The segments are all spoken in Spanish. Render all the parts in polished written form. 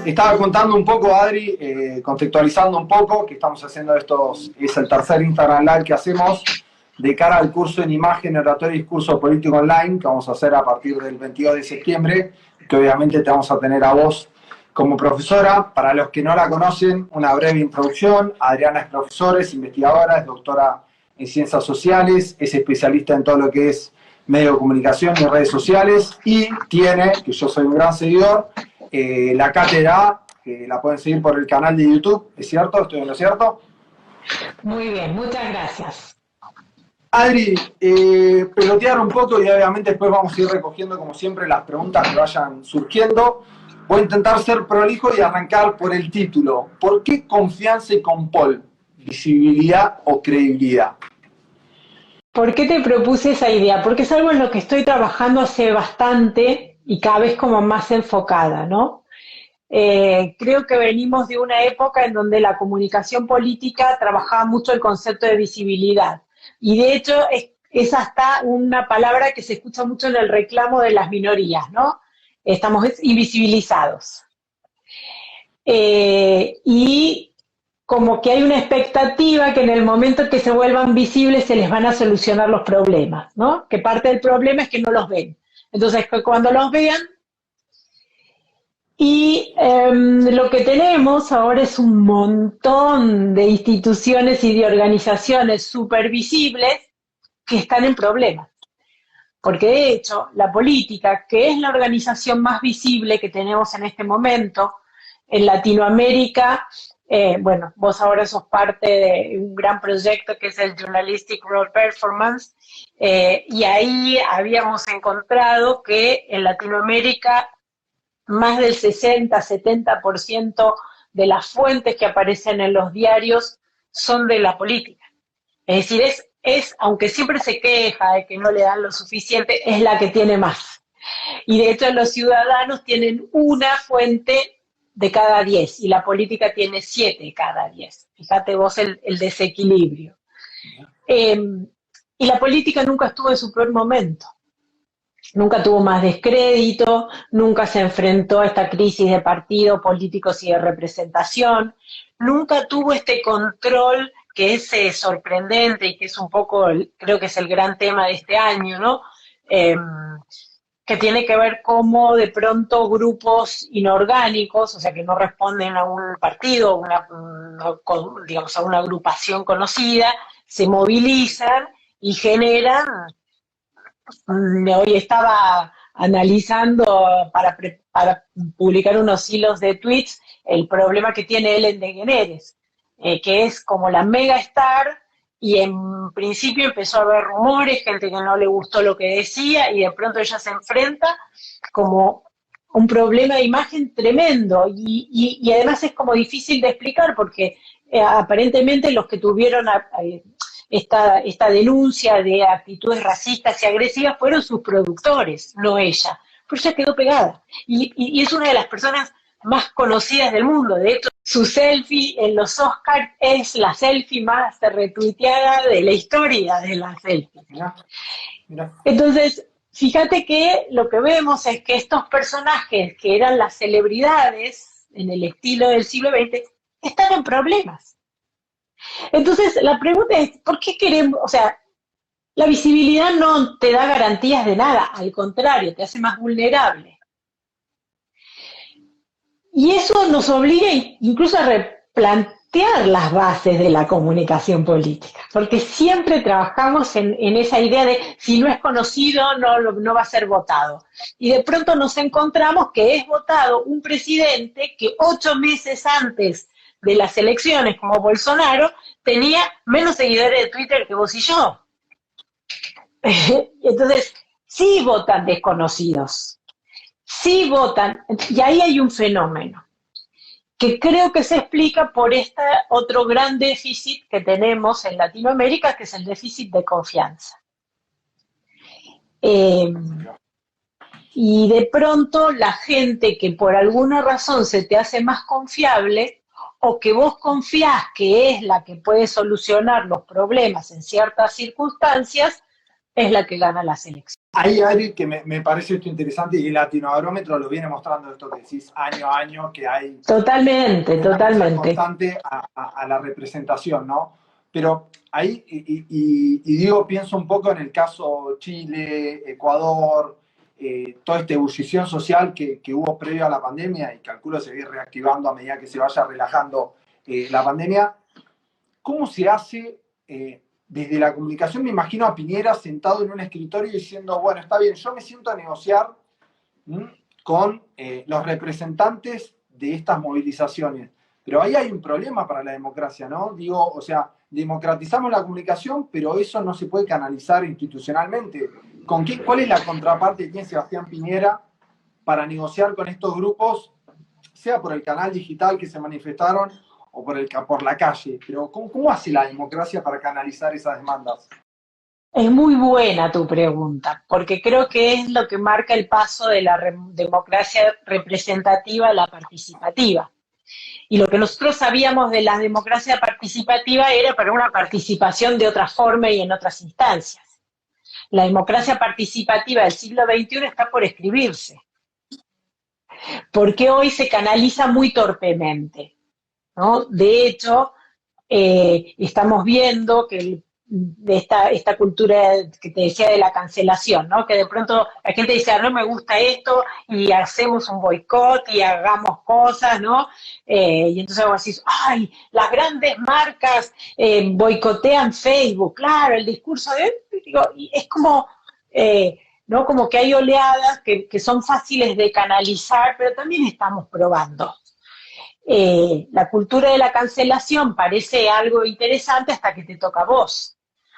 estaba contando un poco, Adri, contextualizando un poco, que estamos haciendo es el tercer Instagram Live que hacemos de cara al curso en imagen, oratoria y discurso político online, que vamos a hacer a partir del 22 de septiembre, que obviamente te vamos a tener a vos como profesora. Para los que no la conocen, una breve introducción. Adriana es profesora, es investigadora, es doctora en ciencias sociales, es especialista en todo lo que es medio de comunicación y redes sociales, y tiene, que yo soy un gran seguidor, la cátedra, que la pueden seguir por el canal de YouTube, ¿es cierto? ¿Estoy en lo cierto? Muy bien, muchas gracias. Adri, pelotear un poco y obviamente después vamos a ir recogiendo como siempre las preguntas que vayan surgiendo. Voy a intentar ser prolijo y arrancar por el título. ¿Por qué confianza y Compol? ¿Visibilidad o credibilidad? ¿Por qué te propuse esa idea? Porque es algo en lo que estoy trabajando hace bastante y cada vez como más enfocada, ¿no? Creo que venimos de una época en donde la comunicación política trabajaba mucho el concepto de visibilidad. Y de hecho es hasta una palabra que se escucha mucho en el reclamo de las minorías, ¿no? Estamos invisibilizados. Y como que hay una expectativa que en el momento que se vuelvan visibles se les van a solucionar los problemas, ¿no? Que parte del problema es que no los ven. Entonces, que cuando los vean. Y lo que tenemos ahora es un montón de instituciones y de organizaciones supervisibles que están en problemas. Porque de hecho, la política, que es la organización más visible que tenemos en este momento, en Latinoamérica, bueno, vos ahora sos parte de un gran proyecto que es el Journalistic Role Performance, y ahí habíamos encontrado que en Latinoamérica más del 60-70% de las fuentes que aparecen en los diarios son de la política. Es decir, aunque siempre se queja de que no le dan lo suficiente, es la que tiene más. Y de hecho los ciudadanos tienen una fuente de cada 10 y la política tiene 7 cada 10. Fíjate vos el desequilibrio. Y la política nunca estuvo en su peor momento. Nunca tuvo más descrédito, nunca se enfrentó a esta crisis de partidos políticos y de representación, nunca tuvo este control que es sorprendente y que es un poco, creo que es el gran tema de este año, ¿no? Que tiene que ver cómo de pronto grupos inorgánicos, o sea, que no responden a un partido, digamos, a una agrupación conocida, se movilizan y generan. Hoy estaba analizando para publicar unos hilos de tweets el problema que tiene Ellen DeGeneres, que es como la mega star, y en principio empezó a haber rumores, gente que no le gustó lo que decía, y de pronto ella se enfrenta como un problema de imagen tremendo, y además es como difícil de explicar, porque aparentemente los que tuvieron esta denuncia de actitudes racistas y agresivas fueron sus productores, no ella. Pero ella quedó pegada. Y es una de las personas más conocidas del mundo. De hecho, su selfie en los Oscars es la selfie más retuiteada de la historia de la selfie. Mira. Entonces, fíjate que lo que vemos es que estos personajes que eran las celebridades en el estilo del siglo XX están en problemas. Entonces, la pregunta es, ¿por qué queremos? O sea, la visibilidad no te da garantías de nada, al contrario, te hace más vulnerable. Y eso nos obliga incluso a replantear las bases de la comunicación política, porque siempre trabajamos en esa idea de si no es conocido, no va a ser votado. Y de pronto nos encontramos que es votado un presidente que 8 meses antes de las elecciones, como Bolsonaro, tenía menos seguidores de Twitter que vos y yo. Entonces, sí votan desconocidos, sí votan, y ahí hay un fenómeno que creo que se explica por este otro gran déficit que tenemos en Latinoamérica, que es el déficit de confianza. Y de pronto la gente que por alguna razón se te hace más confiable, o que vos confías que es la que puede solucionar los problemas en ciertas circunstancias, es la que gana las elecciones. Ahí, Ari, que me parece esto interesante, y el Latinobarómetro lo viene mostrando esto que decís año a año, que hay Totalmente, una cosa totalmente. constante a la representación, ¿no? Pero ahí, y digo, pienso un poco en el caso Chile, Ecuador, toda esta ebullición social que hubo previo a la pandemia y calculo se va a ir reactivando a medida que se vaya relajando la pandemia. ¿Cómo se hace desde la comunicación? Me imagino a Piñera sentado en un escritorio diciendo, bueno, está bien, yo me siento a negociar con los representantes de estas movilizaciones. Pero ahí hay un problema para la democracia, ¿no? Digo, o sea, democratizamos la comunicación, pero eso no se puede canalizar institucionalmente. ¿Cuál es la contraparte que tiene Sebastián Piñera para negociar con estos grupos, sea por el canal digital que se manifestaron o por la calle? Pero ¿cómo hace la democracia para canalizar esas demandas? Es muy buena tu pregunta, porque creo que es lo que marca el paso de la democracia representativa a la participativa. Y lo que nosotros sabíamos de la democracia participativa era para una participación de otra forma y en otras instancias. La democracia participativa del siglo XXI está por escribirse, porque hoy se canaliza muy torpemente, ¿no? De hecho, estamos viendo que esta cultura que te decía de la cancelación, ¿no? Que de pronto la gente dice, ah, no me gusta esto, y hacemos un boicot y hagamos cosas, ¿no? Y entonces vos decís, ay, las grandes marcas boicotean Facebook, claro, el discurso de, digo, y es como, ¿no? Como que hay oleadas que son fáciles de canalizar, pero también estamos probando. La cultura de la cancelación parece algo interesante hasta que te toca a vos,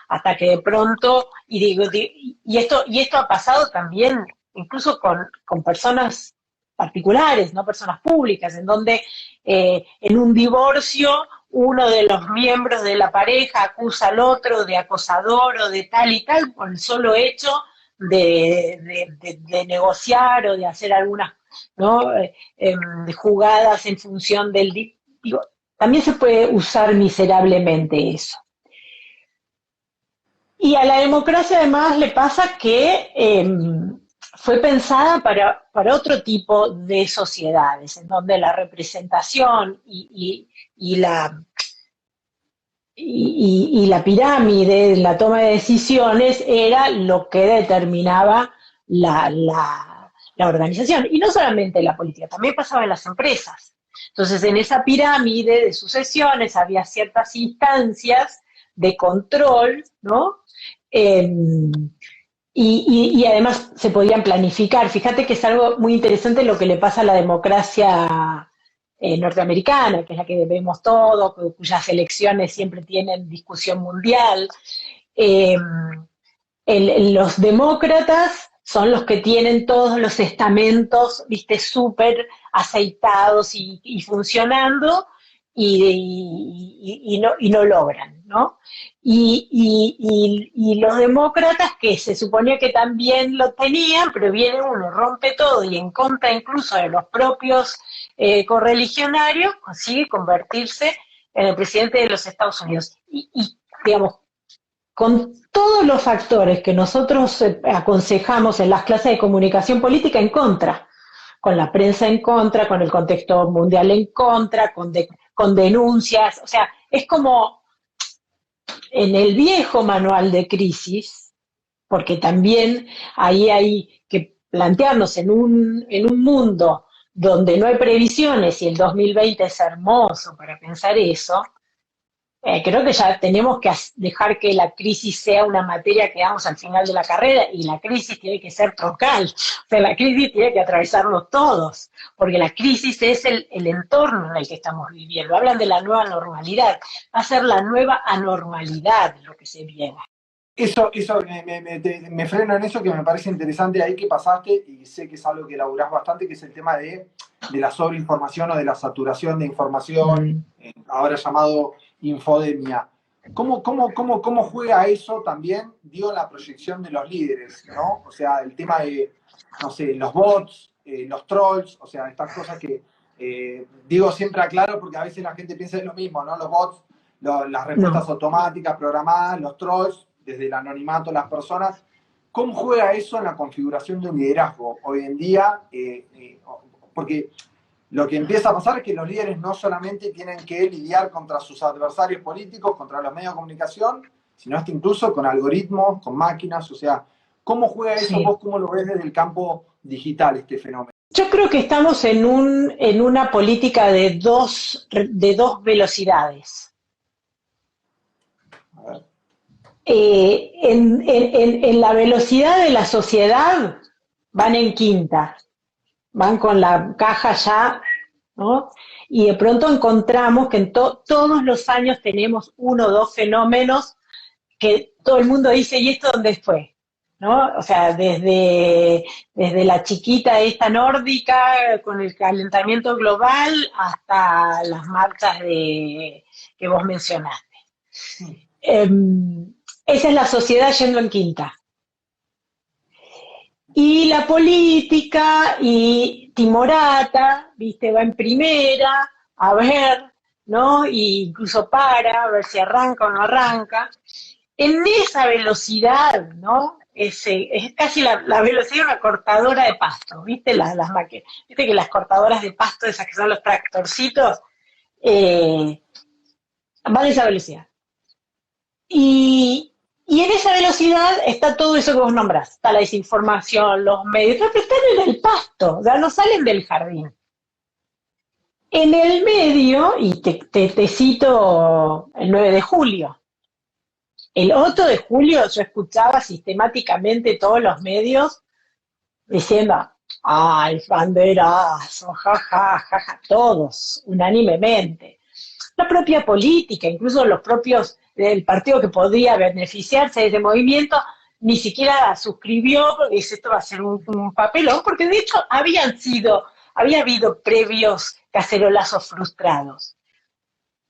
hasta que de pronto, y esto ha pasado también incluso con personas particulares, no personas públicas, en donde en un divorcio uno de los miembros de la pareja acusa al otro de acosador o de tal y tal por el solo hecho de negociar o de hacer algunas, ¿no? Jugadas en función del... Digo, también se puede usar miserablemente eso. Y a la democracia además le pasa que fue pensada para otro tipo de sociedades, en donde la representación y la pirámide, la toma de decisiones, era lo que determinaba la organización. Y no solamente la política, también pasaba en las empresas. Entonces, en esa pirámide de sucesiones había ciertas instancias de control, ¿no? Y además se podían planificar. Fíjate que es algo muy interesante lo que le pasa a la democracia norteamericana, que es la que vemos todo, cuyas elecciones siempre tienen discusión mundial. Los demócratas son los que tienen todos los estamentos, viste, súper aceitados y funcionando, y no logran, ¿no? Y los demócratas, que se suponía que también lo tenían, pero viene uno, rompe todo y en contra incluso de los propios correligionarios, consigue convertirse en el presidente de los Estados Unidos. Digamos, con todos los factores que nosotros aconsejamos en las clases de comunicación política en contra, con la prensa en contra, con el contexto mundial en contra, con denuncias, o sea, es como en el viejo manual de crisis, porque también ahí hay que plantearnos en un mundo donde no hay previsiones y el 2020 es hermoso para pensar eso. Creo que ya tenemos que dejar que la crisis sea una materia que damos al final de la carrera, y la crisis tiene que ser troncal, o sea, la crisis tiene que atravesarnos todos, porque la crisis es el entorno en el que estamos viviendo. Hablan de la nueva normalidad, va a ser la nueva anormalidad lo que se viene. Eso me freno en eso, que me parece interesante ahí que pasaste, y sé que es algo que elaborás bastante, que es el tema de la sobreinformación o de la saturación de información, ahora llamado infodemia. ¿Cómo juega eso también, digo, en la proyección de los líderes, ¿no? O sea, el tema de, no sé, los bots, los trolls, o sea, estas cosas que, digo, siempre aclaro porque a veces la gente piensa en lo mismo, ¿no? Los bots, las respuestas automáticas, programadas, los trolls, desde el anonimato las personas, ¿cómo juega eso en la configuración de un liderazgo hoy en día? Porque lo que empieza a pasar es que los líderes no solamente tienen que lidiar contra sus adversarios políticos, contra los medios de comunicación, sino hasta incluso con algoritmos, con máquinas. O sea, ¿cómo juega eso? Sí. ¿Vos cómo lo ves desde el campo digital, este fenómeno? Yo creo que estamos en una política de dos velocidades. A ver. En la velocidad de la sociedad van en quinta, van con la caja ya, ¿no? Y de pronto encontramos que todos los años tenemos uno o dos fenómenos que todo el mundo dice, ¿y esto dónde fue? ¿No? O sea, desde la chiquita esta nórdica con el calentamiento global hasta las marchas que vos mencionaste. Esa es la sociedad yendo en quinta. Y la política y timorata, viste, va en primera, a ver, ¿no? Y incluso a ver si arranca o no arranca. En esa velocidad, ¿no? Es casi la velocidad de una cortadora de pasto, ¿viste? Las máquinas. ¿Viste que las cortadoras de pasto, esas que son los tractorcitos, van a esa velocidad? Y en esa velocidad está todo eso que vos nombrás. Está la desinformación, los medios, pero están en el pasto, o sea, no salen del jardín. En el medio, y te cito el 9 de julio, el 8 de julio yo escuchaba sistemáticamente todos los medios diciendo, ¡ay, banderazo! Ja, ja, ja, ja, todos, unánimemente. La propia política, incluso los propios del partido que podría beneficiarse de ese movimiento, ni siquiera suscribió, porque dice, esto va a ser un papelón, porque de hecho había habido previos cacerolazos frustrados.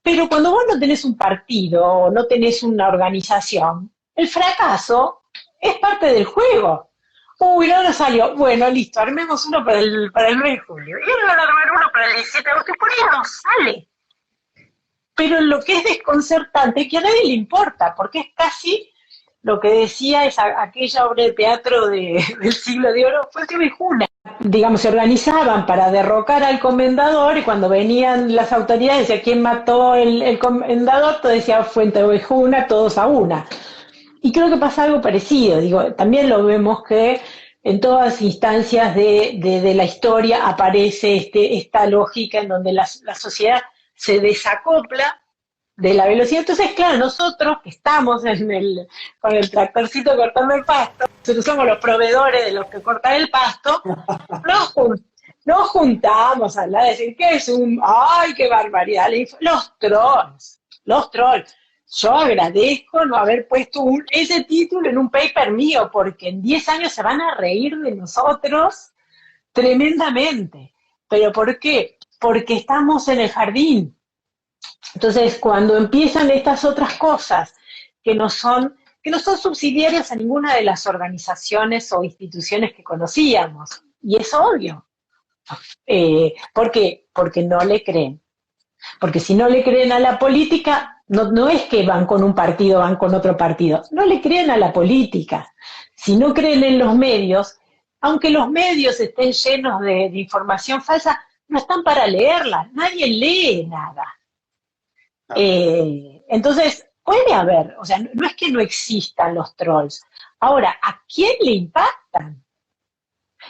Pero cuando vos no tenés un partido o no tenés una organización, el fracaso es parte del juego. Uy, no nos salió. Bueno, listo, armemos uno para el 9 de julio. Y ahora van a armar uno para el 17 de agosto, y por ahí no sale. Pero lo que es desconcertante es que a nadie le importa, porque es casi lo que decía aquella obra de teatro del siglo de oro, fue Vejuna. Digamos, se organizaban para derrocar al comendador y cuando venían las autoridades decían quién mató el comendador, todo decía Fuentevejuna, todos a una. Y creo que pasa algo parecido, digo, también lo vemos que en todas instancias de la historia aparece esta lógica en donde la sociedad se desacopla de la velocidad. Entonces, claro, nosotros que estamos con el tractorcito cortando el pasto, nosotros somos los proveedores de los que cortan el pasto, nos juntamos a hablar, a decir que es ¡ay, qué barbaridad! Los trolls. Yo agradezco no haber puesto ese título en un paper mío, porque en 10 años se van a reír de nosotros tremendamente. ¿Pero por qué? Porque estamos en el jardín. Entonces, cuando empiezan estas otras cosas que no son subsidiarias a ninguna de las organizaciones o instituciones que conocíamos, y es obvio. ¿Por qué? Porque no le creen. Porque si no le creen a la política, no es que van con un partido, van con otro partido. No le creen a la política. Si no creen en los medios, aunque los medios estén llenos de información falsa, no están para leerla. Nadie lee nada. Entonces, puede haber, o sea, no es que no existan los trolls. Ahora, ¿a quién le impactan?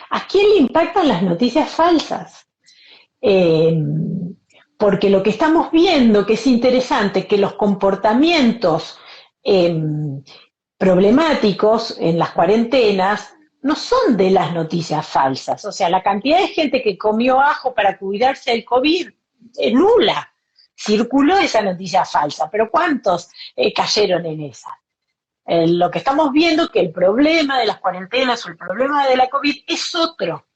¿A quién le impactan las noticias falsas? Porque lo que estamos viendo, que es interesante, que los comportamientos problemáticos en las cuarentenas no son de las noticias falsas. O sea, la cantidad de gente que comió ajo para cuidarse del COVID es nula. Circuló esa noticia falsa, pero ¿cuántos cayeron en esa? Lo que estamos viendo es que el problema de las cuarentenas o el problema de la COVID es otro,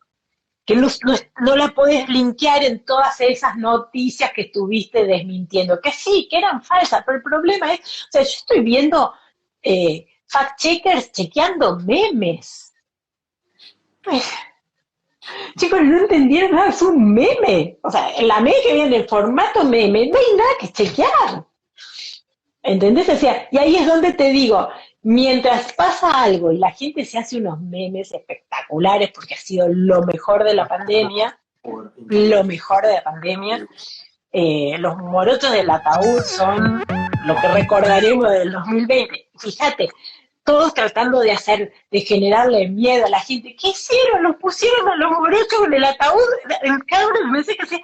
que no la podés linkear en todas esas noticias que estuviste desmintiendo, que sí, que eran falsas, pero el problema es, o sea, yo estoy viendo fact-checkers chequeando memes. Pues, chicos, no entendieron nada, es un meme. O sea, la meme que viene en el formato meme, no hay nada que chequear. ¿Entendés? O sea, y ahí es donde te digo, mientras pasa algo y la gente se hace unos memes espectaculares porque ha sido lo mejor de la pandemia, lo mejor de la pandemia, los morochos del ataúd son lo que recordaremos del 2020. Fíjate, todos tratando de generarle miedo a la gente. ¿Qué hicieron? Los pusieron a los morochos en el ataúd. Cada uno me dice que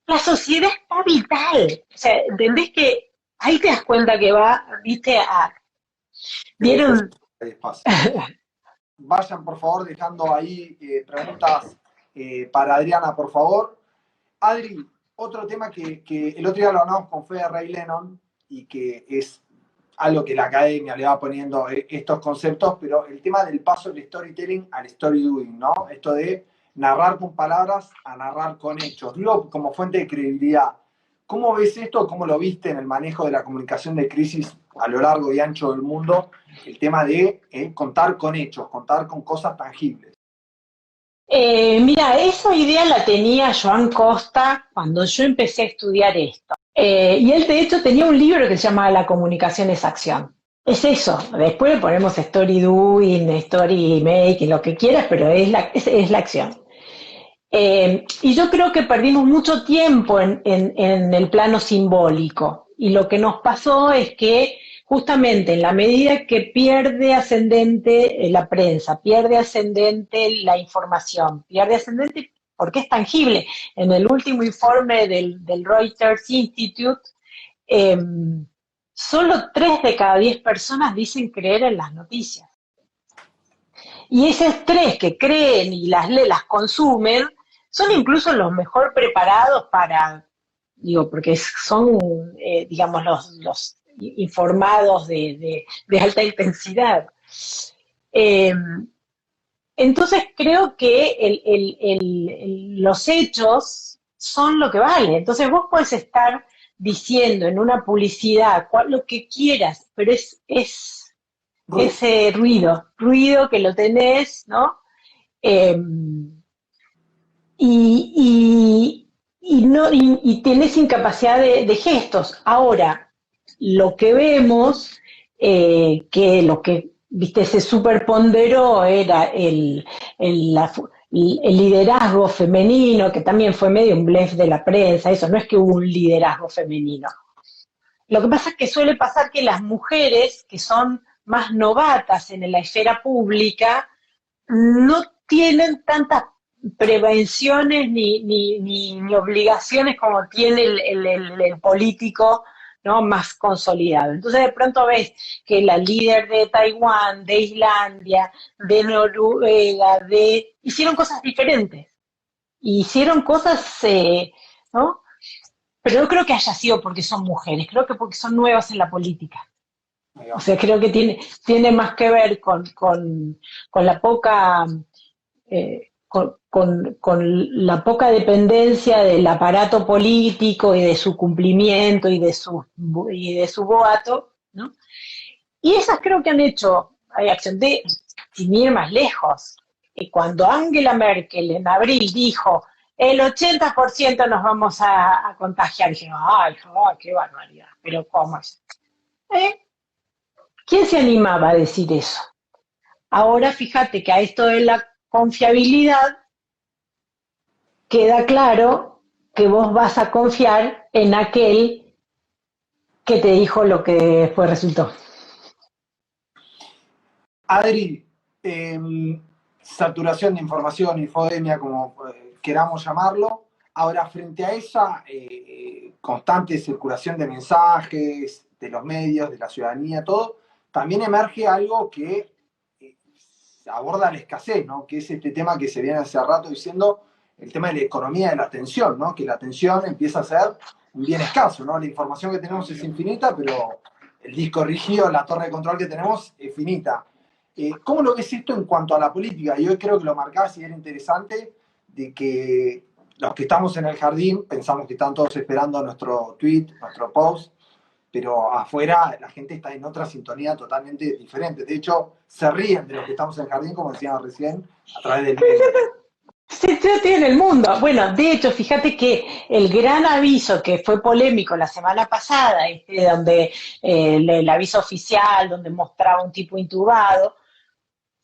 la sociedad está vital. O sea, ¿entendés que ahí te das cuenta que va, viste, ¿vieron? Vayan, por favor, dejando ahí preguntas para Adriana, por favor. Adri, otro tema que el otro día lo hablamos con Fede Ray Lennon y que es algo que la academia le va poniendo estos conceptos, pero el tema del paso del storytelling al story doing, ¿no? Esto de narrar con palabras a narrar con hechos. Digo, como fuente de credibilidad. ¿Cómo ves esto? ¿Cómo lo viste en el manejo de la comunicación de crisis a lo largo y ancho del mundo? El tema de contar con hechos, contar con cosas tangibles. Mira, esa idea la tenía Joan Costa cuando yo empecé a estudiar esto. Y él, de hecho, tenía un libro que se llama La comunicación es acción. Es eso. Después le ponemos story doing, story making, lo que quieras, pero es la acción. Y yo creo que perdimos mucho tiempo en el plano simbólico. Y lo que nos pasó es que justamente en la medida que pierde ascendente la prensa, pierde ascendente la información, pierde ascendente porque es tangible. En el último informe del Reuters Institute, solo 3 de cada 10 personas dicen creer en las noticias. Y esos 3 que creen y las consumen son incluso los mejor preparados para, digo, porque son, digamos, los informados de alta intensidad. Entonces creo que los hechos son lo que vale. Entonces vos podés estar diciendo en una publicidad lo que quieras, pero es ese ruido que lo tenés, ¿no? Y tenés incapacidad de gestos. Ahora, lo que vemos, que lo que viste se superponderó era el liderazgo femenino, que también fue medio un blef de la prensa, eso no es que hubo un liderazgo femenino. Lo que pasa es que suele pasar que las mujeres, que son más novatas en la esfera pública, no tienen tantas prevenciones ni obligaciones como tiene el político, ¿no?, más consolidado. Entonces de pronto ves que la líder de Taiwán, de Islandia, de Noruega, hicieron cosas diferentes. Hicieron cosas, ¿no? Pero no creo que haya sido porque son mujeres, creo que porque son nuevas en la política. O sea, creo que tiene más que ver con la poca con la poca dependencia del aparato político y de su cumplimiento y de su boato, ¿no? Y esas creo que han hecho, hay acción de, sin ir más lejos, cuando Angela Merkel en abril dijo el 80% nos vamos a contagiar, dije, ay, qué barbaridad, pero ¿cómo es? ¿Quién se animaba a decir eso? Ahora fíjate que a esto de la confiabilidad queda claro que vos vas a confiar en aquel que te dijo lo que después resultó. Adri, saturación de información, infodemia, como queramos llamarlo. Ahora, frente a esa constante circulación de mensajes, de los medios, de la ciudadanía, todo, también emerge algo que aborda la escasez, ¿no? Que es este tema que se viene hace rato diciendo, el tema de la economía de la atención, ¿no? Que la atención empieza a ser un bien escaso, ¿no? La información que tenemos es infinita, pero el disco rígido, la torre de control que tenemos es finita. ¿Cómo lo ves esto en cuanto a la política? Y hoy creo que lo marcás y era interesante, de que los que estamos en el jardín pensamos que están todos esperando nuestro tweet, nuestro post, pero afuera la gente está en otra sintonía totalmente diferente. De hecho, se ríen de los que estamos en el jardín, como decíamos recién, a través del medio. Sí, yo estoy en el mundo. Bueno, de hecho, fíjate que el gran aviso que fue polémico la semana pasada, donde el aviso oficial, donde mostraba un tipo intubado,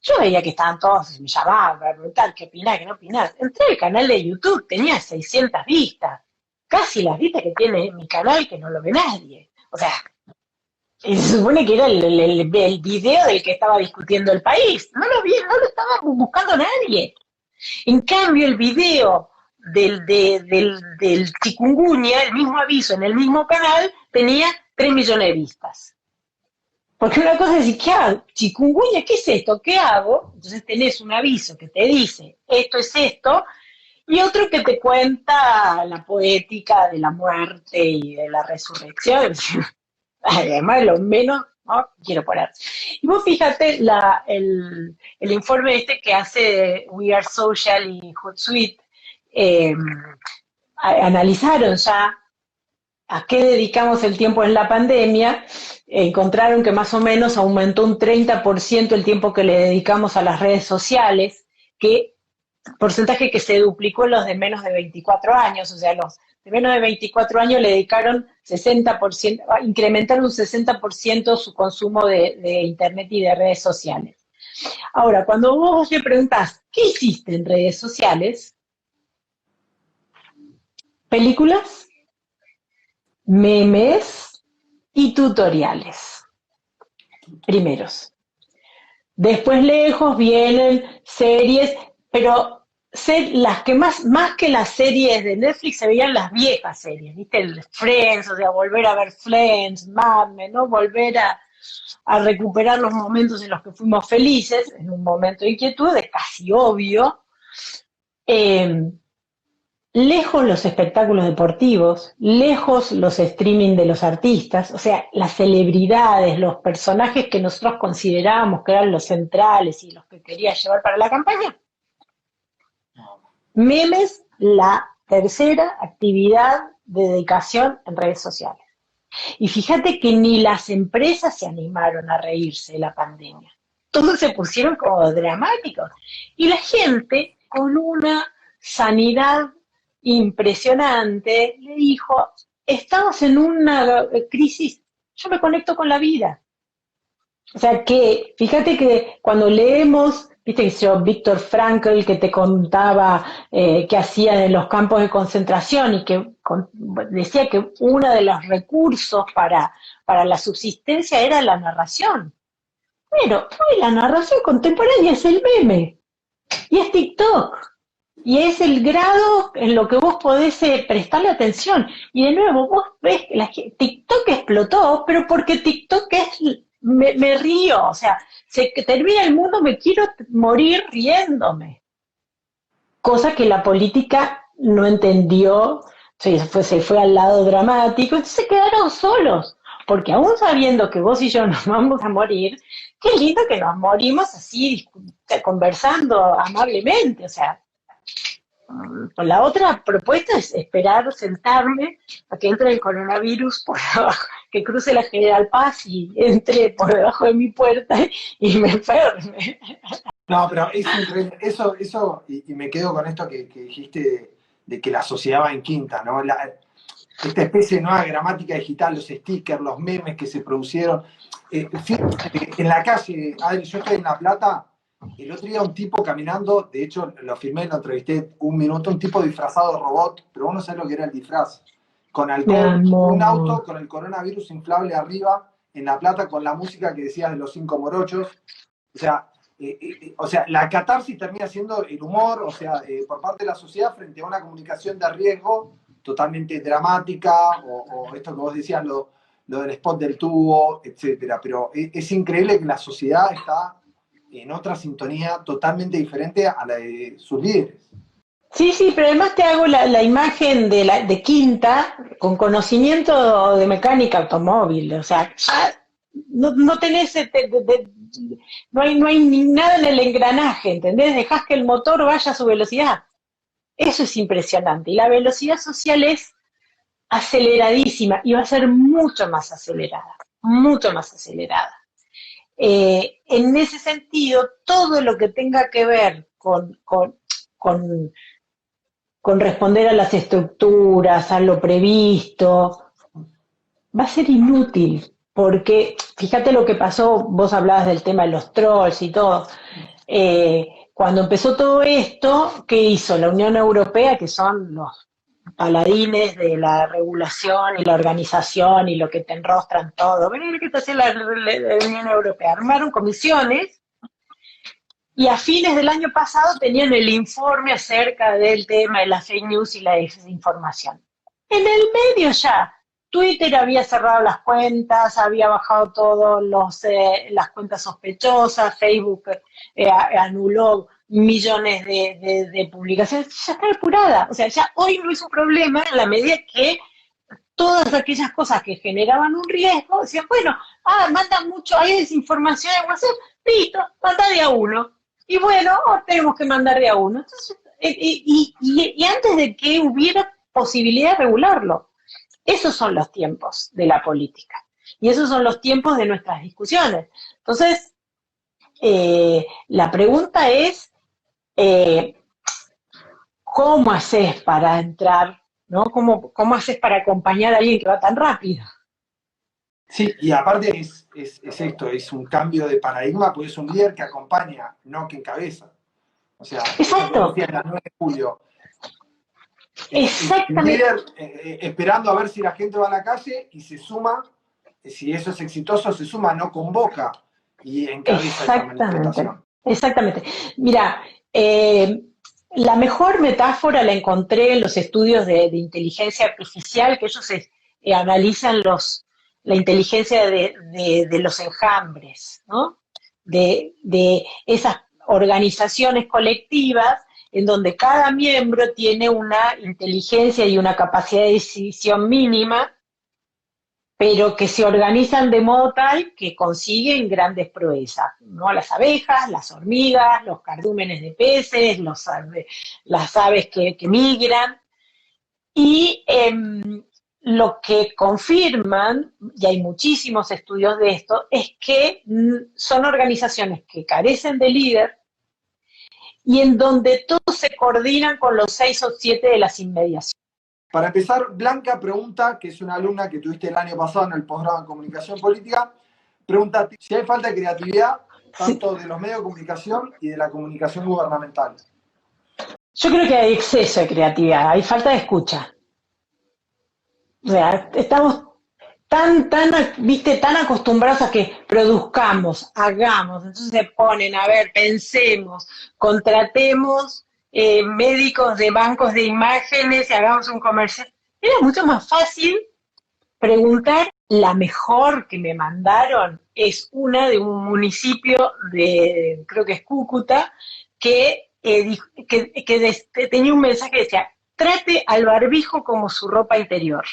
yo veía que estaban todos, me llamaban para preguntar qué opinás, qué no opinás. Entré al canal de YouTube, tenía 600 vistas, casi las vistas que tiene mi canal, que no lo ve nadie. O sea, y se supone que era el video del que estaba discutiendo el país. No lo vi, no lo estaba buscando nadie. En cambio, el video del chikungunya, el mismo aviso en el mismo canal, tenía 3 millones de vistas. Porque una cosa es decir, ¿qué hago? Chikungunya, ¿qué es esto? ¿Qué hago? Entonces tenés un aviso que te dice, esto es esto, y otro que te cuenta la poética de la muerte y de la resurrección. Además, lo menos, ¿no? Quiero poner. Y vos fíjate el informe este que hace We Are Social y Hootsuite, eh, analizaron ya a qué dedicamos el tiempo en la pandemia, encontraron que más o menos aumentó un 30% el tiempo que le dedicamos a las redes sociales, que porcentaje que se duplicó en los de menos de 24 años, o sea, los de menos de 24 años le dedicaron 60%, incrementaron un 60% su consumo de Internet y de redes sociales. Ahora, cuando vos le preguntás, ¿qué hiciste en redes sociales? Películas, memes y tutoriales. Primeros. Después lejos vienen series, pero las que más que las series de Netflix se veían las viejas series, ¿viste? El Friends, o sea, volver a ver Friends, Mad Men, ¿no? Volver a recuperar los momentos en los que fuimos felices, en un momento de inquietud, es casi obvio. Lejos los espectáculos deportivos, lejos los streaming de los artistas, o sea, las celebridades, los personajes que nosotros considerábamos que eran los centrales y los que quería llevar para la campaña. Memes, la tercera actividad de dedicación en redes sociales. Y fíjate que ni las empresas se animaron a reírse de la pandemia. Todos se pusieron como dramáticos. Y la gente, con una sanidad impresionante, le dijo, estamos en una crisis, yo me conecto con la vida. O sea que, fíjate que cuando leemos, viste que yo, Víctor Frankl, que te contaba qué hacían en los campos de concentración y que decía que uno de los recursos para la subsistencia era la narración. Bueno, hoy la narración contemporánea es el meme y es TikTok. Y es el grado en lo que vos podés prestarle atención. Y de nuevo, vos ves que TikTok explotó, pero porque TikTok me río, o sea, se termina el mundo, me quiero morir riéndome. Cosa que la política no entendió, se fue al lado dramático, entonces se quedaron solos. Porque aún sabiendo que vos y yo nos vamos a morir, qué lindo que nos morimos así, conversando amablemente, o sea. La otra propuesta es esperar, sentarme a que entre el coronavirus por abajo, que cruce la General Paz y entre por debajo de mi puerta y me enferme. No, pero es increíble. Eso y me quedo con esto que dijiste de que la sociedad va en quinta, ¿no? Esta especie de nueva gramática digital, los stickers, los memes que se produjeron. Fíjate, en la calle, Adri, yo estoy en La Plata. El otro día un tipo caminando, de hecho lo filmé, lo entrevisté un minuto, un tipo disfrazado de robot, pero vos no sabés lo que era el disfraz. Con alcohol, un auto con el coronavirus inflable arriba, en La Plata, con la música que decías de los 5 morochos. O sea, la catarsis termina siendo el humor, o sea, por parte de la sociedad frente a una comunicación de riesgo totalmente dramática, o esto que vos decías, lo del spot del tubo, etcétera. Pero es increíble que la sociedad está en otra sintonía totalmente diferente a la de sus líderes. Sí, sí, pero además te hago la imagen de Quinta con conocimiento de mecánica automóvil, o sea, ya no tenés, no hay ni nada en el engranaje, ¿entendés? Dejás que el motor vaya a su velocidad. Eso es impresionante. Y la velocidad social es aceleradísima y va a ser mucho más acelerada, mucho más acelerada. En ese sentido, todo lo que tenga que ver con con responder a las estructuras, a lo previsto, va a ser inútil, porque fíjate lo que pasó, vos hablabas del tema de los trolls y todo. Cuando empezó todo esto, ¿qué hizo la Unión Europea, que son los paladines de la regulación y la organización y lo que te enrostran todo? Bueno, ¿qué te hacía la Unión Europea? Armaron comisiones y a fines del año pasado tenían el informe acerca del tema de la fake news y la desinformación. En el medio ya, Twitter había cerrado las cuentas, había bajado todas las cuentas sospechosas, Facebook anuló millones de publicaciones, ya está depurada. O sea, ya hoy no es un problema en la medida que todas aquellas cosas que generaban un riesgo, decían, bueno, manda mucho, hay desinformación en WhatsApp, listo, manda de a uno. Y bueno, tenemos que mandar de a uno. Entonces, y antes de que hubiera posibilidad de regularlo. Esos son los tiempos de la política. Y esos son los tiempos de nuestras discusiones. Entonces, la pregunta es, ¿cómo haces para entrar? ¿No? ¿Cómo haces para acompañar a alguien que va tan rápido? Sí, y aparte es esto, es un cambio de paradigma, porque es un líder que acompaña, no que encabeza. O sea, exacto. Decía en la 9 de julio. Exactamente. Un líder esperando a ver si la gente va a la calle y se suma, si eso es exitoso, se suma, no convoca y encabeza esa manifestación. Exactamente. Mira, la mejor metáfora la encontré en los estudios de inteligencia artificial, que ellos analizan la inteligencia de los enjambres, ¿no? De esas organizaciones colectivas en donde cada miembro tiene una inteligencia y una capacidad de decisión mínima, pero que se organizan de modo tal que consiguen grandes proezas, ¿no? Las abejas, las hormigas, los cardúmenes de peces, las aves que migran. Y lo que confirman, y hay muchísimos estudios de esto, es que son organizaciones que carecen de líder y en donde todos se coordinan con los 6 o 7 de las inmediaciones. Para empezar, Blanca pregunta, que es una alumna que tuviste el año pasado en el posgrado en Comunicación Política, pregunta si hay falta de creatividad tanto de los medios de comunicación y de la comunicación gubernamental. Yo creo que hay exceso de creatividad, hay falta de escucha. O sea, estamos tan acostumbrados a que produzcamos, hagamos, entonces se ponen, a ver, pensemos, contratemos médicos de bancos de imágenes y hagamos un comercial. Era mucho más fácil preguntar. La mejor que me mandaron es una de un municipio de, creo que es Cúcuta, que tenía un mensaje que decía, trate al barbijo como su ropa interior.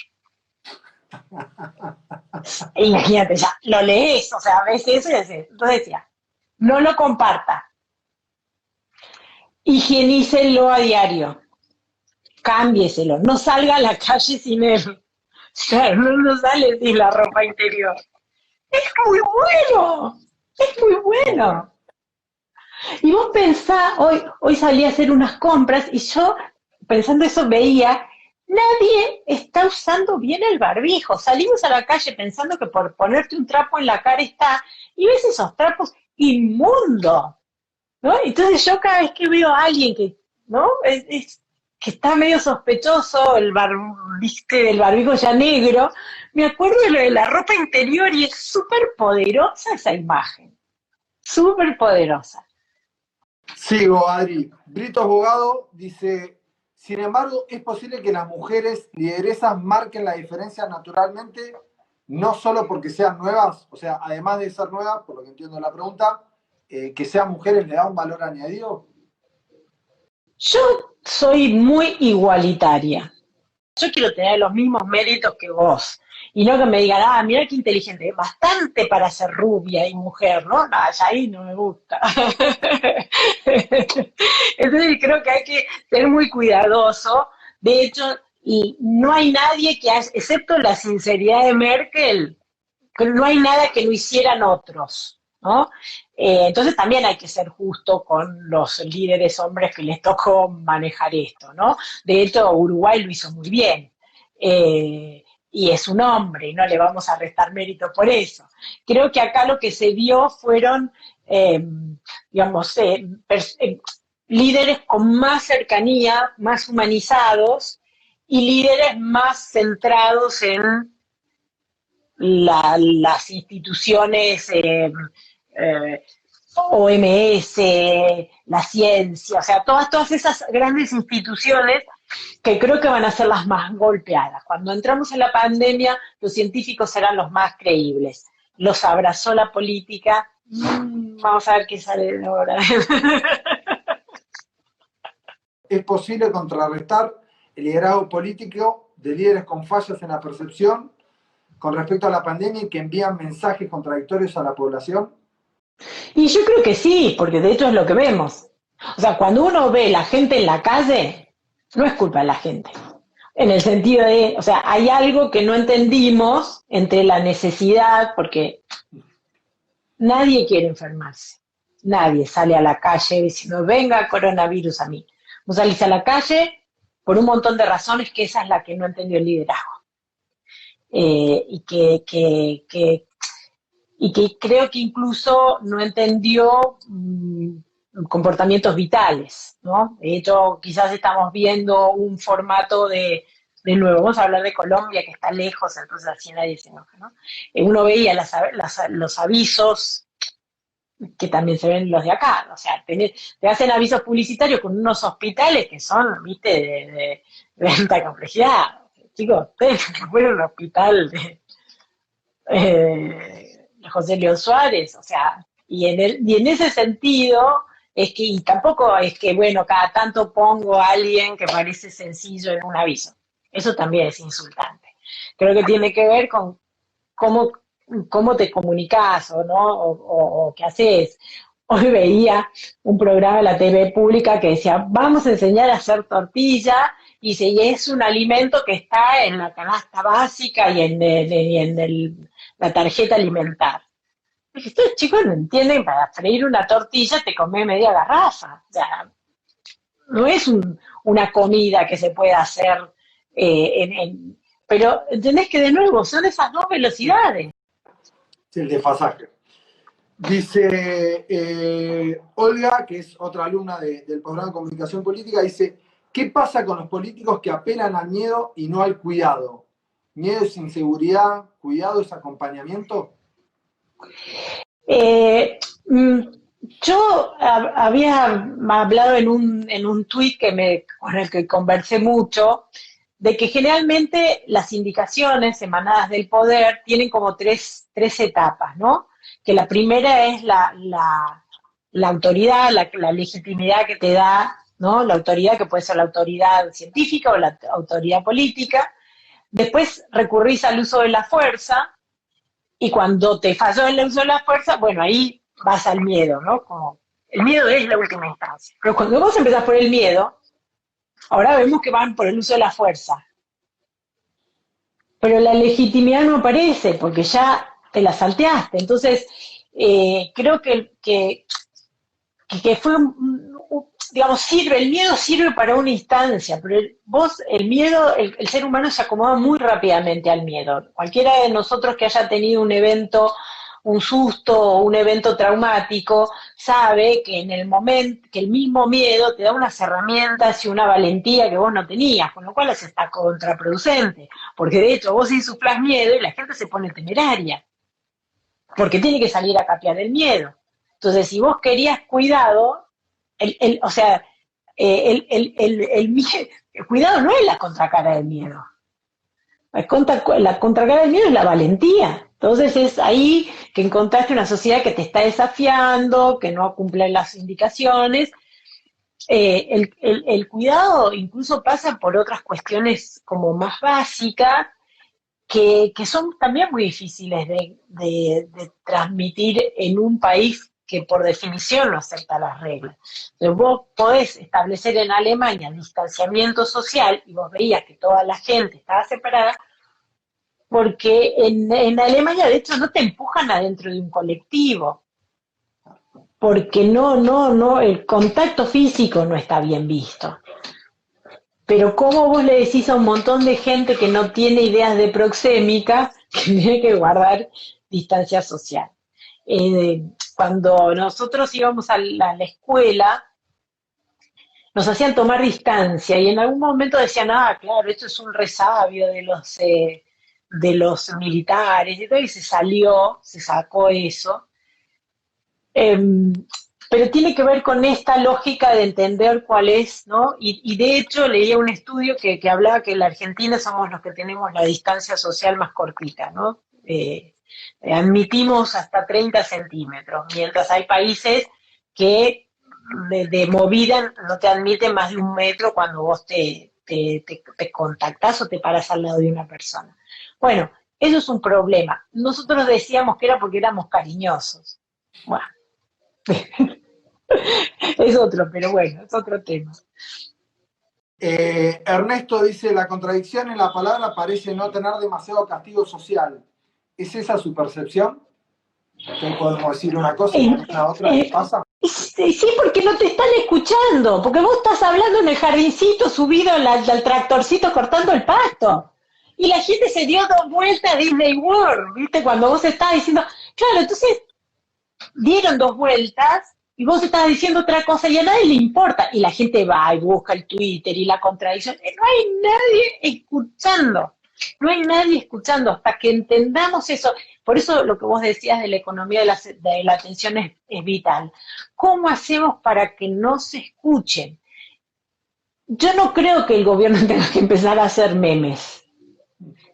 Imagínate, ya lo lees, o sea, ves eso y dices, entonces decía, no lo comparta, higienícelo a diario, cámbieselo, no salga a la calle sin él. Claro, no sale sin la ropa interior. Es muy bueno, es muy bueno. Y vos pensás, hoy salí a hacer unas compras y yo, pensando eso, veía, nadie está usando bien el barbijo. Salimos a la calle pensando que por ponerte un trapo en la cara está, y ves esos trapos inmundos, ¿no? Entonces yo cada vez que veo a alguien que, ¿no? Que está medio sospechoso, el barbijo ya negro, me acuerdo de lo de la ropa interior y es súper poderosa esa imagen, súper poderosa. Sigo, Adri. Brito Abogado dice, sin embargo, ¿es posible que las mujeres lideresas marquen la diferencia naturalmente, no solo porque sean nuevas? O sea, además de ser nuevas, por lo que entiendo la pregunta, que sean mujeres le da un valor añadido. Yo soy muy igualitaria. Yo quiero tener los mismos méritos que vos. Y no que me digan, mira qué inteligente, bastante para ser rubia y mujer, ¿no? No, ya ahí no me gusta. Entonces creo que hay que ser muy cuidadoso. De hecho, no hay nadie que, excepto la sinceridad de Merkel, no hay nada que no hicieran otros, ¿no? Entonces también hay que ser justo con los líderes hombres que les tocó manejar esto, ¿no? De hecho, Uruguay lo hizo muy bien. Y es un hombre, y no le vamos a restar mérito por eso. Creo que acá lo que se vio fueron, digamos, líderes con más cercanía, más humanizados, y líderes más centrados en las instituciones, OMS, la ciencia, o sea, todas esas grandes instituciones que creo que van a ser las más golpeadas. Cuando entramos en la pandemia, los científicos serán los más creíbles. Los abrazó la política. Vamos a ver qué sale de ahora. ¿Es posible contrarrestar el liderazgo político de líderes con fallas en la percepción con respecto a la pandemia y que envían mensajes contradictorios a la población? Y yo creo que sí, porque de hecho es lo que vemos. O sea, cuando uno ve la gente en la calle, no es culpa de la gente. En el sentido de, o sea, hay algo que no entendimos entre la necesidad, porque nadie quiere enfermarse. Nadie sale a la calle diciendo, venga coronavirus a mí. Vos salís a la calle por un montón de razones que esa es la que no entendió el liderazgo. Y que creo que incluso no entendió comportamientos vitales, ¿no? De hecho, quizás estamos viendo un formato de nuevo, vamos a hablar de Colombia, que está lejos, entonces así nadie se enoja, ¿no? Uno veía los avisos que también se ven los de acá, o sea, te hacen avisos publicitarios con unos hospitales que son, viste, de alta complejidad. Chicos, ustedes fueron un hospital de José León Suárez, o sea, y en ese sentido es que, y tampoco es que, bueno, cada tanto pongo a alguien que parece sencillo en un aviso. Eso también es insultante. Creo que tiene que ver con cómo te comunicas o no, o qué haces. Hoy veía un programa de la TV pública que decía, vamos a enseñar a hacer tortilla, y si es un alimento que está en la canasta básica y en la tarjeta alimentar. Dije, estos chicos no entienden, para freír una tortilla te come media garrafa. O sea, no es una comida que se pueda hacer pero entendés que de nuevo son esas dos velocidades. Sí, el desfasaje. Dice Olga, que es otra alumna del programa de Comunicación Política, dice, ¿qué pasa con los políticos que apelan al miedo y no al cuidado? ¿Miedo es inseguridad? ¿Cuidado es acompañamiento? Yo había hablado en un tuit con el que conversé mucho, de que generalmente las indicaciones emanadas del poder tienen como tres etapas, ¿no? Que la primera es la autoridad, la legitimidad que te da, ¿no? La autoridad que puede ser la autoridad científica o la autoridad política. Después recurrís al uso de la fuerza, y cuando te falló el uso de la fuerza, bueno, ahí vas al miedo, ¿no? Como el miedo es la última instancia. Pero cuando vos empezás por el miedo, ahora vemos que van por el uso de la fuerza. Pero la legitimidad no aparece porque ya te la salteaste. Entonces, creo que fue, digamos, el miedo sirve para una instancia, pero el miedo, el ser humano se acomoda muy rápidamente al miedo. Cualquiera de nosotros que haya tenido un evento, un susto o un evento traumático, sabe que en el momento, que el mismo miedo te da unas herramientas y una valentía que vos no tenías, con lo cual es hasta contraproducente, porque de hecho vos insuflás miedo y la gente se pone temeraria, porque tiene que salir a capear el miedo. Entonces, si vos querías cuidado, el cuidado no es la contracara del miedo. La contracara del miedo es la valentía. Entonces es ahí que encontraste una sociedad que te está desafiando, que no cumple las indicaciones. El cuidado incluso pasa por otras cuestiones como más básicas, que son también muy difíciles de transmitir en un país que por definición no acepta las reglas. Entonces vos podés establecer en Alemania distanciamiento social y vos veías que toda la gente estaba separada, porque en Alemania de hecho no te empujan adentro de un colectivo. porque no, el contacto físico no está bien visto. Pero ¿cómo vos le decís a un montón de gente que no tiene ideas de proxémica que tiene que guardar distancia social? Cuando nosotros íbamos a la escuela, nos hacían tomar distancia y en algún momento decían, ah, claro, esto es un resabio de los militares, y todo, y se sacó eso. Eh, pero tiene que ver con esta lógica de entender cuál es, ¿no? Y de hecho leía un estudio que hablaba que en la Argentina somos los que tenemos la distancia social más cortita, ¿no? Admitimos hasta 30 centímetros, mientras hay países que de movida no te admiten más de 1 metro cuando vos te contactás o te paras al lado de una persona. Bueno, eso es un problema. Nosotros decíamos que era porque éramos cariñosos. Bueno, es otro, pero bueno, es otro tema. Ernesto dice, la contradicción en la palabra parece no tener demasiado castigo social. ¿Es esa su percepción? ¿Que podemos decir una cosa y mañana otra? ¿Qué pasa? Sí, porque no te están escuchando, porque vos estás hablando en el jardincito subido al tractorcito cortando el pasto. Y la gente se dio 2 vueltas a Disney World, ¿viste? Cuando vos estabas diciendo, claro, entonces dieron 2 vueltas y vos estabas diciendo otra cosa y a nadie le importa. Y la gente va y busca el Twitter y la contradicción. No hay nadie escuchando. No hay nadie escuchando hasta que entendamos eso. Por eso lo que vos decías de la economía de la atención es vital. ¿Cómo hacemos para que no se escuchen? Yo no creo que el gobierno tenga que empezar a hacer memes.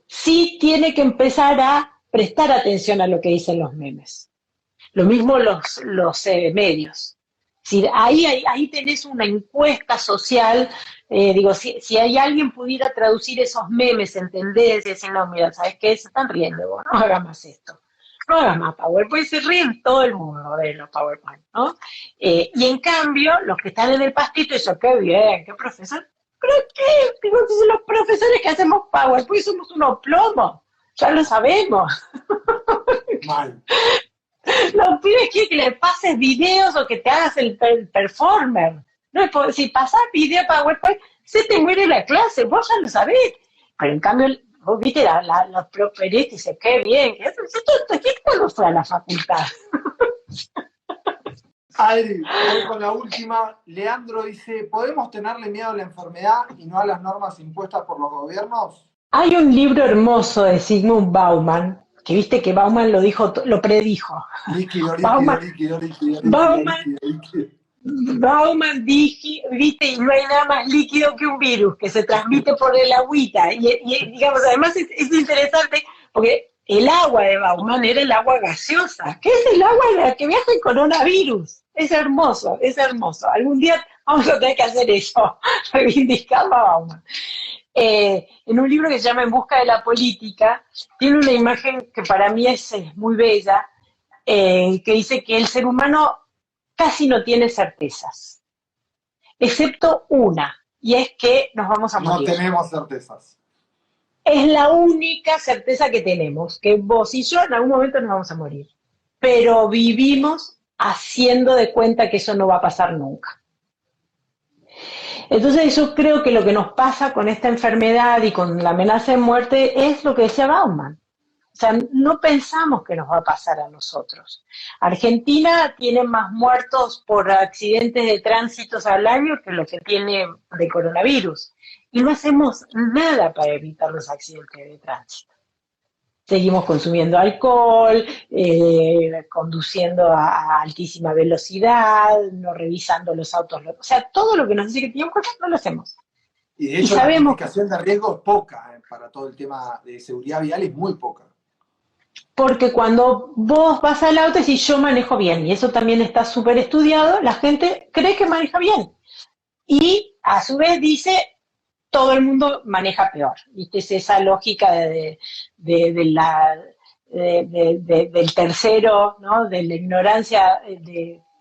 Sí tiene que empezar a prestar atención a lo que dicen los memes. Lo mismo los medios. Si ahí tenés una encuesta social, digo, si hay alguien pudiera traducir esos memes en tendencias, decir, no, mira, ¿sabes qué? Se están riendo, vos, no hagas más esto. No hagas más PowerPoint, se ríen todo el mundo de los PowerPoint, ¿no? Y en cambio, los que están en el pastito, eso, qué bien, qué profesor. ¿Pero qué? Digo, los profesores que hacemos PowerPoint somos unos plomos, ya lo sabemos. Mal. Los pibes quieren que le pases videos o que te hagas el performer. No, si pasás video PowerPoint, se te muere la clase, vos ya lo sabés. Pero en cambio, vos viste los proferistas y dice, qué bien, ¿quién cuando fue a la facultad? Adri, voy con la última. Leandro dice, ¿podemos tenerle miedo a la enfermedad y no a las normas impuestas por los gobiernos? Hay un libro hermoso de Zygmunt Bauman, que viste que Bauman lo predijo. Líquido. Bauman viste, y no hay nada más líquido que un virus, que se transmite por el agüita. Y digamos, además es interesante, porque el agua de Bauman era el agua gaseosa, que es el agua en la que viaja el coronavirus. Es hermoso, es hermoso. Algún día vamos a tener que hacer eso, reivindicarlo a Bauman. En un libro que se llama En busca de la política, tiene una imagen que para mí es muy bella, que dice que el ser humano casi no tiene certezas, excepto una, y es que nos vamos a morir. No tenemos certezas. Es la única certeza que tenemos, que vos y yo en algún momento nos vamos a morir, pero vivimos haciendo de cuenta que eso no va a pasar nunca. Entonces yo creo que lo que nos pasa con esta enfermedad y con la amenaza de muerte es lo que decía Bauman. O sea, no pensamos que nos va a pasar a nosotros. Argentina tiene más muertos por accidentes de tránsitos al año que lo que tiene de coronavirus. Y no hacemos nada para evitar los accidentes de tránsito. Seguimos consumiendo alcohol, conduciendo a altísima velocidad, no revisando los autos. O sea, todo lo que nos dice que tenemos que hacer, no lo hacemos. Y de hecho, la comunicación de riesgo es poca, para todo el tema de seguridad vial es muy poca. Porque cuando vos vas al auto y decís yo manejo bien, y eso también está súper estudiado, la gente cree que maneja bien. Y a su vez dice, todo el mundo maneja peor. ¿Viste? Es esa lógica del tercero, ¿no? De la ignorancia,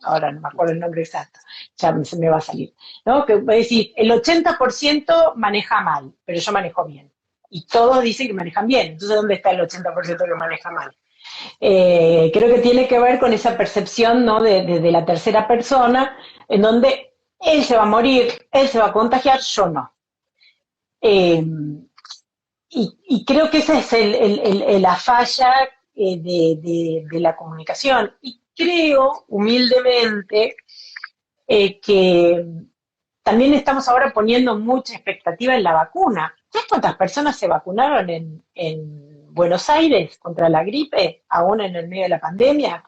ahora no me acuerdo el nombre exacto, ya se me va a salir, ¿no? Que es decir, el 80% maneja mal, pero yo manejo bien. Y todos dicen que manejan bien. Entonces, ¿dónde está el 80% que maneja mal? Creo que tiene que ver con esa percepción, ¿no? de la tercera persona, en donde él se va a morir, él se va a contagiar, yo no. Eh, y creo que esa es la falla de la comunicación. Y creo, humildemente, que también estamos ahora poniendo mucha expectativa en la vacuna. ¿Sabes cuántas personas se vacunaron en Buenos Aires contra la gripe, aún en el medio de la pandemia?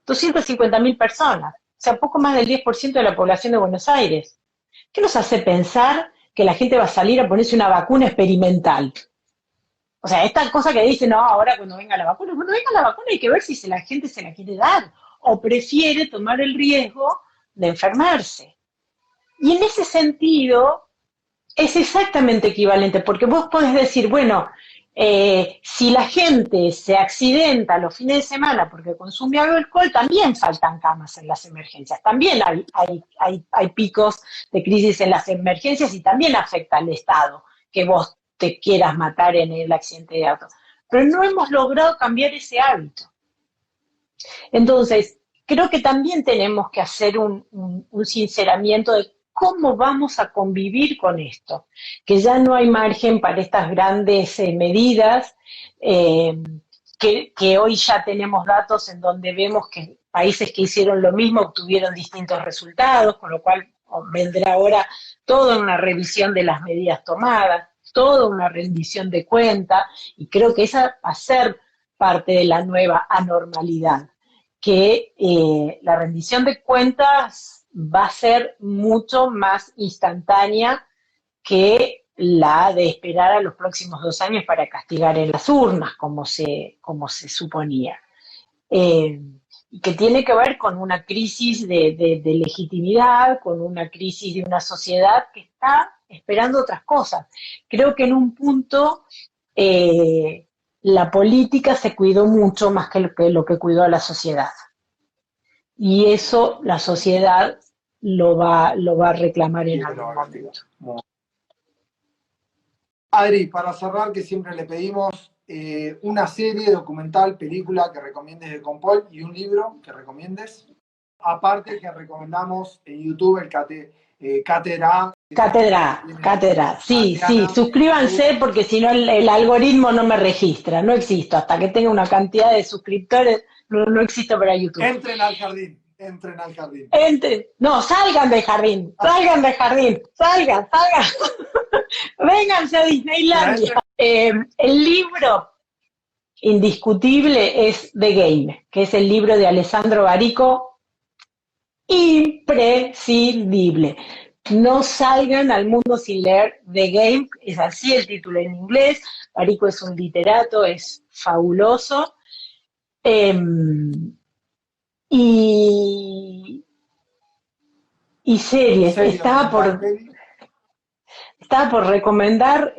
250.000 personas, o sea, poco más del 10% de la población de Buenos Aires. ¿Qué nos hace pensar que la gente va a salir a ponerse una vacuna experimental? O sea, esta cosa que dice, no, ahora cuando venga la vacuna hay que ver si la gente se la quiere dar o prefiere tomar el riesgo de enfermarse. Y en ese sentido es exactamente equivalente, porque vos podés decir, bueno, si la gente se accidenta los fines de semana porque consume alcohol, también faltan camas en las emergencias, también hay picos de crisis en las emergencias y también afecta al Estado que vos te quieras matar en el accidente de auto. Pero no hemos logrado cambiar ese hábito. Entonces, creo que también tenemos que hacer un sinceramiento de cómo vamos a convivir con esto, que ya no hay margen para estas grandes medidas, que hoy ya tenemos datos en donde vemos que países que hicieron lo mismo obtuvieron distintos resultados, con lo cual vendrá ahora toda una revisión de las medidas tomadas, toda una rendición de cuentas, y creo que esa va a ser parte de la nueva anormalidad, que la rendición de cuentas va a ser mucho más instantánea que la de esperar a los próximos 2 años para castigar en las urnas, como se suponía. Y que tiene que ver con una crisis de legitimidad, con una crisis de una sociedad que está esperando otras cosas. Creo que en un punto la política se cuidó mucho más que lo que cuidó a la sociedad. Y eso la sociedad lo va a reclamar en algún momento. Adri, para cerrar, que siempre le pedimos una serie, documental, película que recomiendes de Compol y un libro que recomiendes. Aparte que recomendamos en YouTube el Cátedra. Cátedra, sí, suscríbanse porque si no el algoritmo no me registra, no existo, hasta que tenga una cantidad de suscriptores no existo para YouTube. Entren al jardín. No, salgan del jardín, salgan. Vénganse a Disneylandia. El libro indiscutible es The Game, que es el libro de Alessandro Barico, imprescindible. No salgan al mundo sin leer The Game, es así el título en inglés. Barico es un literato, es fabuloso. Y series. Estaba por recomendar.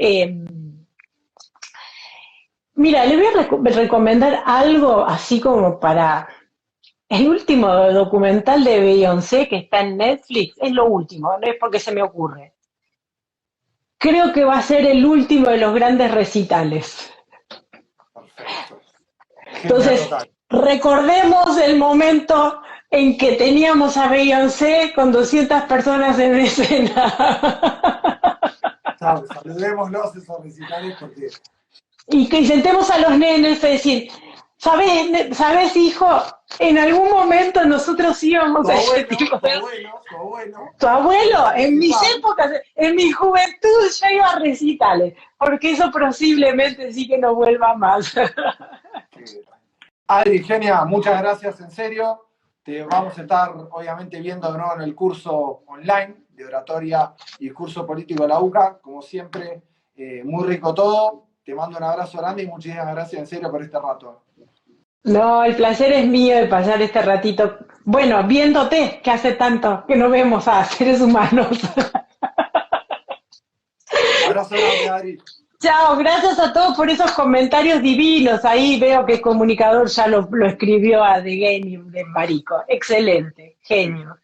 Mira, le voy a recomendar algo así como para el último documental de Beyoncé que está en Netflix. Es lo último, no es porque se me ocurre. Creo que va a ser el último de los grandes recitales. Perfecto. Entonces, recordemos el momento en que teníamos a Beyoncé con 200 personas en escena. Saludémoslos esos recitales porque... Y que sentemos a los nenes a decir, ¿sabes, hijo? En algún momento nosotros íbamos a ese tipo de... Tu abuelo, en mis épocas, en mi juventud yo iba a recitales, porque eso posiblemente sí que no vuelva más. Adri, genia, muchas gracias, en serio. Te vamos a estar, obviamente, viendo de nuevo en el curso online de oratoria y curso político de la UCA. Como siempre, muy rico todo. Te mando un abrazo grande y muchísimas gracias, en serio, por este rato. No, el placer es mío de pasar este ratito. Bueno, viéndote, que hace tanto que no vemos a seres humanos. Abrazo grande, Adri. Chao, gracias a todos por esos comentarios divinos. Ahí veo que el comunicador ya lo escribió a The Game de Barico. Excelente, genio.